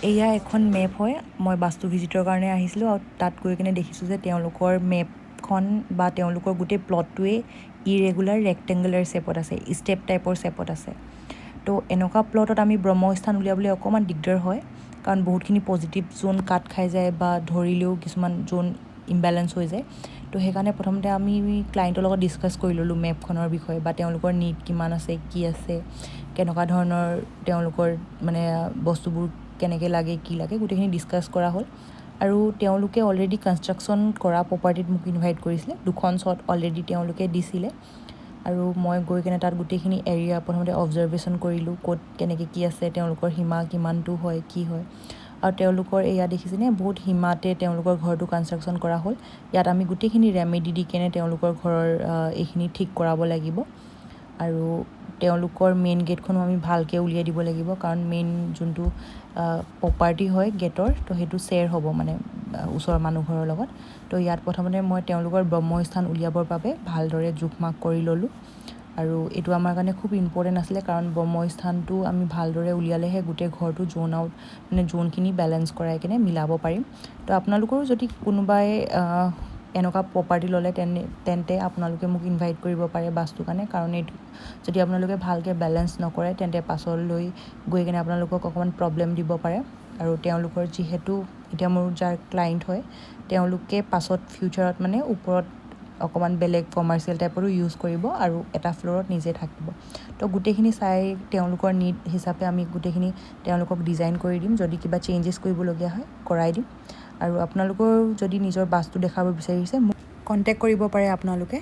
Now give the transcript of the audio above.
এয়া এখন মেপ হয় মই বাস্তু ভিজিটৰ কাৰণে আহিছিলোঁ আৰু তাত গৈ কিনে দেখিছোঁ যে তেওঁলোকৰ মেপখন বা তেওঁলোকৰ গোটেই প্লটটোৱে ইৰেগুলাৰ ৰেক্টেংগুলাৰ শ্বেপত আছে, ষ্টেপ টাইপৰ শ্বেপত আছে। তো এনেকুৱা প্লটত আমি ব্ৰহ্মস্থান উলিয়াবলৈ অকণমান দিগদাৰ হয়, কাৰণ বহুতখিনি পজিটিভ জোন কাট খাই যায় বা ধৰিলেও কিছুমান জোন ইম্বেলেঞ্চ হৈ যায়। তো সেইকাৰণে প্ৰথমতে আমি ক্লাইণ্টৰ লগত ডিছকাছ কৰি ল'লোঁ মেপখনৰ বিষয়ে বা তেওঁলোকৰ নিড কিমান আছে, কি আছে, কেনেকুৱা ধৰণৰ তেওঁলোকৰ মানে বস্তুবোৰ কেনেকৈ লাগে, কি লাগে, গোটেইখিনি ডিছকাছ কৰা হ'ল। আৰু তেওঁলোকে অলৰেডি কনষ্ট্ৰাকশ্যন কৰা প্ৰপাৰ্টিত মোক ইনভাইট কৰিছিলে, 2খন শ্বট অলৰেডি তেওঁলোকে দিছিলে। আৰু মই গৈ কিনে তাত গোটেইখিনি এৰিয়া প্ৰথমতে অবজাৰ্ভেশ্যন কৰিলোঁ, ক'ত কেনেকৈ কি আছে, তেওঁলোকৰ সীমা কিমানটো হয়, কি হয়। আৰু তেওঁলোকৰ এয়া দেখিছেনে, বহুত সীমাতে তেওঁলোকৰ ঘৰটো কনষ্ট্ৰাকশ্যন কৰা হ'ল। ইয়াত আমি গোটেইখিনি ৰেমেডি দি কেনে তেওঁলোকৰ ঘৰৰ এইখিনি ঠিক কৰাব লাগিব। আৰু তেওঁলোকৰ মেইন গেটখনো আমি ভালকৈ উলিয়াই দিব লাগিব, কাৰণ মেইন যোনটো প্ৰপাৰ্টি হয় গেটৰ, তো সেইটো শ্বেয়াৰ হ'ব মানে ওচৰৰ মানুহ ঘৰৰ লগত। তো ইয়াত প্ৰথমতে মই তেওঁলোকৰ ব্ৰহ্মস্থান উলিয়াবৰ বাবে ভালদৰে জোখ মাখ কৰি ল'লোঁ। আৰু এইটো আমাৰ কাৰণে খুব ইম্পৰ্টেণ্ট আছিলে, কাৰণ ব্ৰহ্মস্থানটো আমি ভালদৰে উলিয়ালেহে গোটেই ঘৰটো জোন আউট মানে জোনখিনি বেলেঞ্চ কৰাই কিনে মিলাব পাৰিম। তো আপোনালোকৰো যদি কোনোবাই এনেকুৱা প্ৰপাৰ্টি ল'লে তেন্তে আপোনালোকে মোক ইনভাইট কৰিব পাৰে বাস্তুৰ কাৰণে, কাৰণ এইটো যদি আপোনালোকে ভালকৈ বেলেঞ্চ নকৰে তেন্তে পাছলৈ গৈ কিনে আপোনালোকক অকণমান প্ৰব্লেম দিব পাৰে। আৰু তেওঁলোকৰ যিহেতু এতিয়া মোৰ যাৰ ক্লাইণ্ট হয়, তেওঁলোকে পাছত ফিউচাৰত মানে ওপৰত অকণমান বেলেগ কমাৰ্চিয়েল টাইপৰো ইউজ কৰিব আৰু এটা ফ্ল'ৰত নিজে থাকিব। তো গোটেইখিনি চাই তেওঁলোকৰ নিড হিচাপে আমি গোটেইখিনি তেওঁলোকক ডিজাইন কৰি দিম, যদি কিবা চেঞ্জেছ কৰিবলগীয়া হয় কৰাই দিম। আৰু আপোনালোকৰ যদি নিজৰ বাস্তু দেখাব বিচাৰিছে মোক কণ্টেক্ট কৰিব পাৰে আপোনালোকে।